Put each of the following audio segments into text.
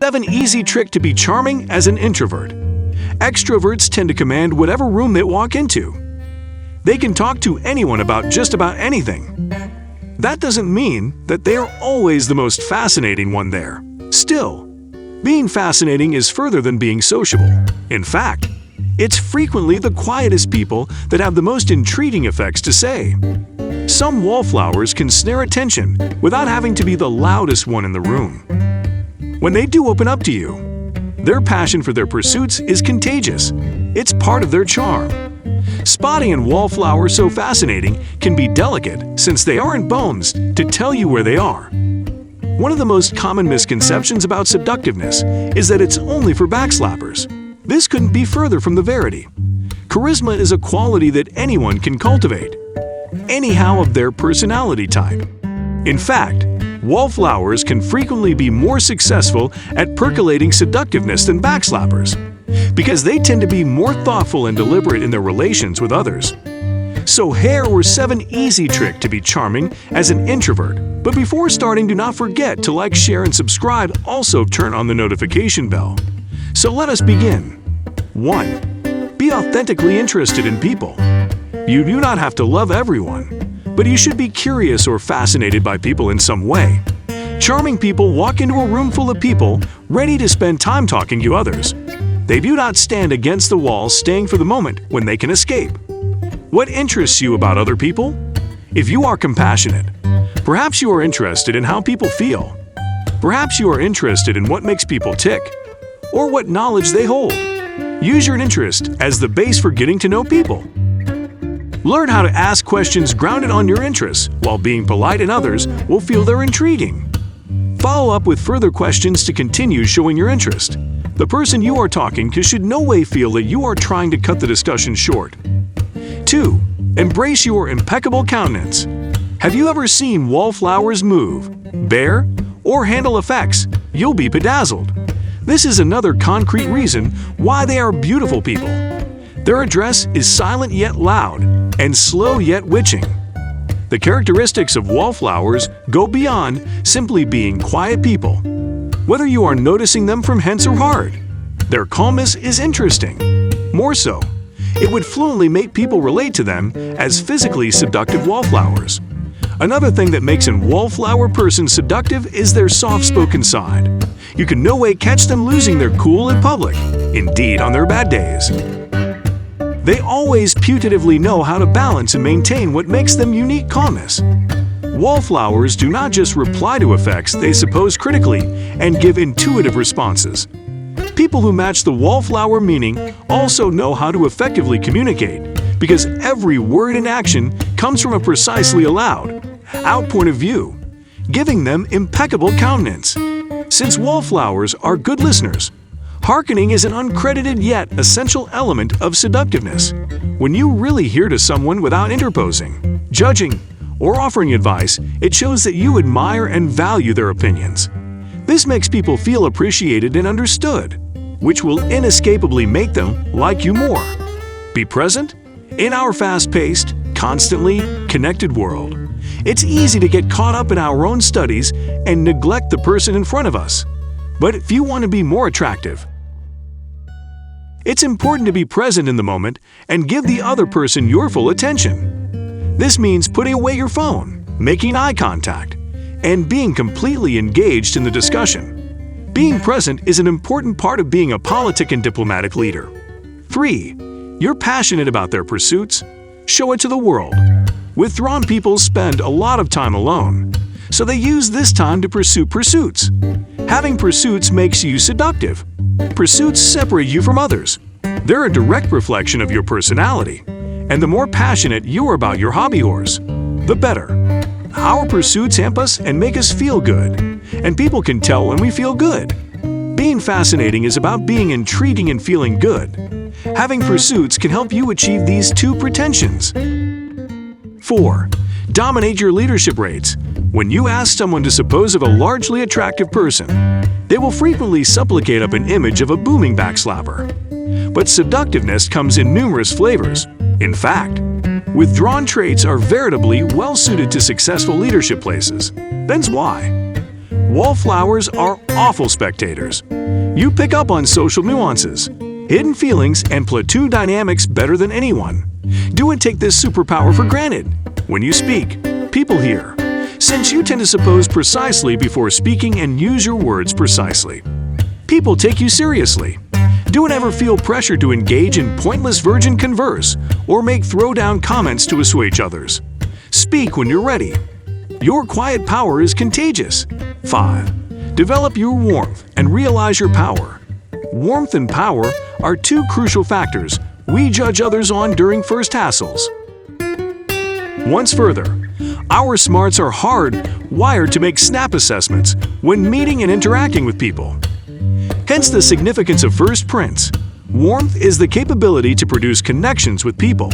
7 easy trick to be charming as an introvert. Extroverts tend to command whatever room they walk into. They can talk to anyone about just about anything. That doesn't mean that they are always the most fascinating one there. Still, being fascinating is further than being sociable. In fact, it's frequently the quietest people that have the most intriguing effects to say. Some wallflowers can snare attention without having to be the loudest one in the room. When they do open up to you, their passion for their pursuits is contagious. It's part of their charm. Spotting a wallflower so fascinating can be delicate since they aren't bones to tell you where they are. One of the most common misconceptions about seductiveness is that it's only for backslappers. This couldn't be further from the verity. Charisma is a quality that anyone can cultivate, anyhow of their personality type. In fact, wallflowers can frequently be more successful at percolating seductiveness than backslappers, because they tend to be more thoughtful and deliberate in their relations with others. So here were 7 easy tricks to be charming as an introvert. But before starting, do not forget to like, share, and subscribe. Also turn on the notification bell. So let us begin. 1. Be authentically interested in people. You do not have to love everyone, but you should be curious or fascinated by people in some way. Charming people walk into a room full of people ready to spend time talking to others. They do not stand against the wall staying for the moment when they can escape. What interests you about other people? If you are compassionate, perhaps you are interested in how people feel. Perhaps you are interested in what makes people tick, or what knowledge they hold. Use your interest as the base for getting to know people. Learn how to ask questions grounded on your interests, while being polite, and others will feel they're intriguing. Follow up with further questions to continue showing your interest. The person you are talking to should no way feel that you are trying to cut the discussion short. 2. Embrace your impeccable countenance. Have you ever seen wallflowers move, bear, or handle effects? You'll be bedazzled. This is another concrete reason why they are beautiful people. Their address is silent yet loud, and slow yet witching. The characteristics of wallflowers go beyond simply being quiet people. Whether you are noticing them from hence or hard, their calmness is interesting. More so, it would fluently make people relate to them as physically seductive wallflowers. Another thing that makes a wallflower person seductive is their soft-spoken side. You can no way catch them losing their cool in public, indeed on their bad days. They always putatively know how to balance and maintain what makes them unique calmness. Wallflowers do not just reply to effects, they suppose critically and give intuitive responses. People who match the wallflower meaning also know how to effectively communicate, because every word and action comes from a precisely allowed out point of view, giving them impeccable countenance. Since wallflowers are good listeners, hearkening is an uncredited yet essential element of seductiveness. When you really hear to someone without interposing, judging, or offering advice, it shows that you admire and value their opinions. This makes people feel appreciated and understood, which will inescapably make them like you more. Be present. In our fast-paced, constantly connected world, it's easy to get caught up in our own studies and neglect the person in front of us. But if you want to be more attractive, it's important to be present in the moment and give the other person your full attention. This means putting away your phone, making eye contact, and being completely engaged in the discussion. Being present is an important part of being a politic and diplomatic leader. 3. You're passionate about their pursuits. Show it to the world. Withdrawn people spend a lot of time alone, so they use this time to pursue pursuits. Having pursuits makes you seductive. Pursuits separate you from others. They're a direct reflection of your personality, and the more passionate you are about your hobby horse, the better. Our pursuits amp us and make us feel good, and people can tell when we feel good. Being fascinating is about being intriguing and feeling good. Having pursuits can help you achieve these 2 pretensions. 4. Dominate your leadership rates. When you ask someone to suppose of a largely attractive person, they will frequently supplicate up an image of a booming backslapper. But seductiveness comes in numerous flavors. In fact, withdrawn traits are veritably well-suited to successful leadership places. That's why. Wallflowers are awful spectators. You pick up on social nuances, hidden feelings, and platoon dynamics better than anyone. Don't take this superpower for granted. When you speak, people hear, since you tend to suppose precisely before speaking and use your words precisely. People take you seriously. Don't ever feel pressure to engage in pointless virgin converse or make throwdown comments to assuage others. Speak when you're ready. Your quiet power is contagious. 5. Develop your warmth and realize your power. Warmth and power are two crucial factors we judge others on during first hassles. Once further, our smarts are hard-wired to make snap assessments when meeting and interacting with people. Hence the significance of first prints. Warmth is the capability to produce connections with people,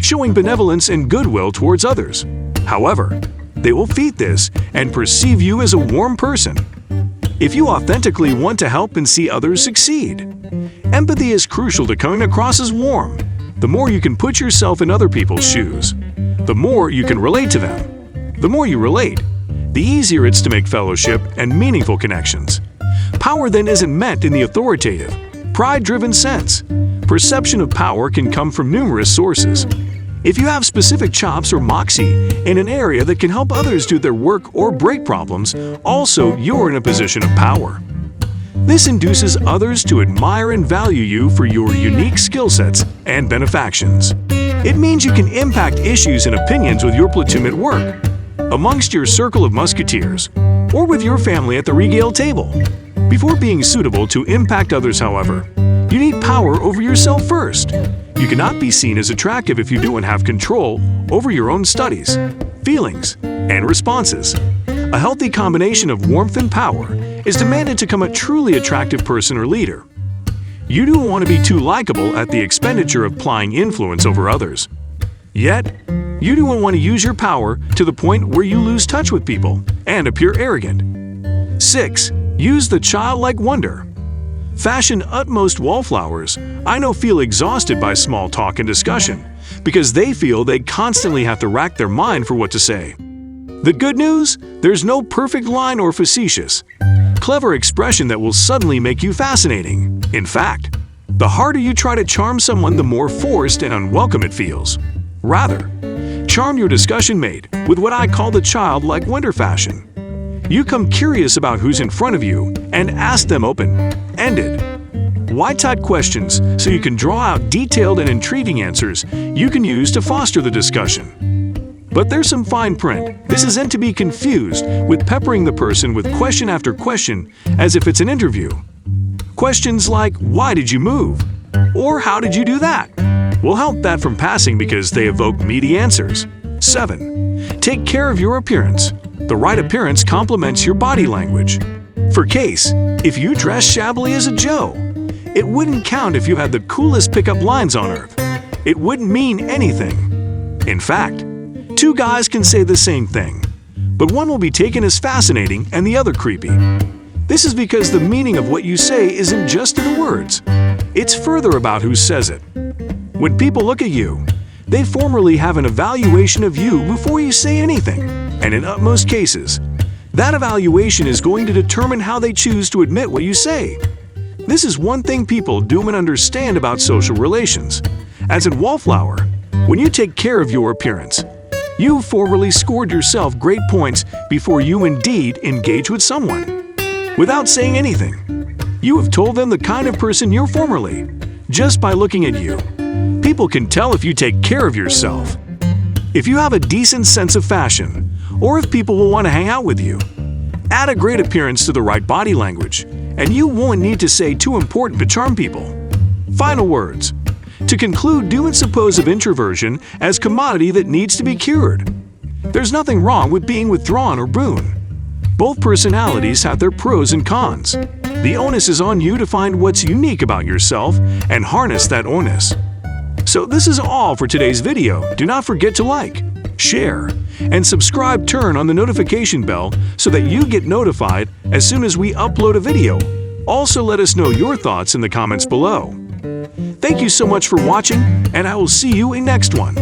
showing benevolence and goodwill towards others. However, they will feed this and perceive you as a warm person. If you authentically want to help and see others succeed, empathy is crucial to coming across as warm. The more you can put yourself in other people's shoes, the more you can relate to them. The more you relate, the easier it's to make fellowship and meaningful connections. Power then isn't meant in the authoritative, pride-driven sense. Perception of power can come from numerous sources. If you have specific chops or moxie in an area that can help others do their work or break problems, also you're in a position of power. This induces others to admire and value you for your unique skill sets and benefactions. It means you can impact issues and opinions with your platoon at work, amongst your circle of musketeers, or with your family at the regale table. Before being suitable to impact others, however, you need power over yourself first. You cannot be seen as attractive if you don't have control over your own studies, feelings, and responses. A healthy combination of warmth and power is demanded to become a truly attractive person or leader. You don't want to be too likable at the expenditure of applying influence over others. Yet, you don't want to use your power to the point where you lose touch with people and appear arrogant. 6. Use the childlike wonder. Fashion utmost wallflowers I know feel exhausted by small talk and discussion because they feel they constantly have to rack their mind for what to say. The good news? There's no perfect line or facetious, clever expression that will suddenly make you fascinating. In fact, the harder you try to charm someone, the more forced and unwelcome it feels. Rather, charm your discussion mate with what I call the childlike wonder fashion. You come curious about who's in front of you and ask them open-ended, wide-type questions so you can draw out detailed and intriguing answers you can use to foster the discussion. But there's some fine print. This isn't to be confused with peppering the person with question after question as if it's an interview. Questions like, "Why did you move?" or "How did you do that?" will help that from passing because they evoke meaty answers. 7. Take care of your appearance. The right appearance complements your body language. For case, if you dress shabbily as a Joe, it wouldn't count if you had the coolest pickup lines on earth. It wouldn't mean anything. In fact, two guys can say the same thing, but one will be taken as fascinating and the other creepy. This is because the meaning of what you say isn't just in the words. It's further about who says it. When people look at you, they formally have an evaluation of you before you say anything, and in utmost cases, that evaluation is going to determine how they choose to admit what you say. This is one thing people do and understand about social relations. As in Wallflower, when you take care of your appearance, you've formally scored yourself great points before you indeed engage with someone. Without saying anything, you have told them the kind of person you're formerly, just by looking at you. People can tell if you take care of yourself. If you have a decent sense of fashion, or if people will want to hang out with you, add a great appearance to the right body language, and you won't need to say too important to charm people. Final words. To conclude, don't suppose of introversion as commodity that needs to be cured. There's nothing wrong with being withdrawn or boon. Both personalities have their pros and cons. The onus is on you to find what's unique about yourself and harness that onus. So this is all for today's video. Do not forget to like, share, and subscribe. Turn on the notification bell so that you get notified as soon as we upload a video. Also, let us know your thoughts in the comments below. Thank you so much for watching, and I will see you in next one.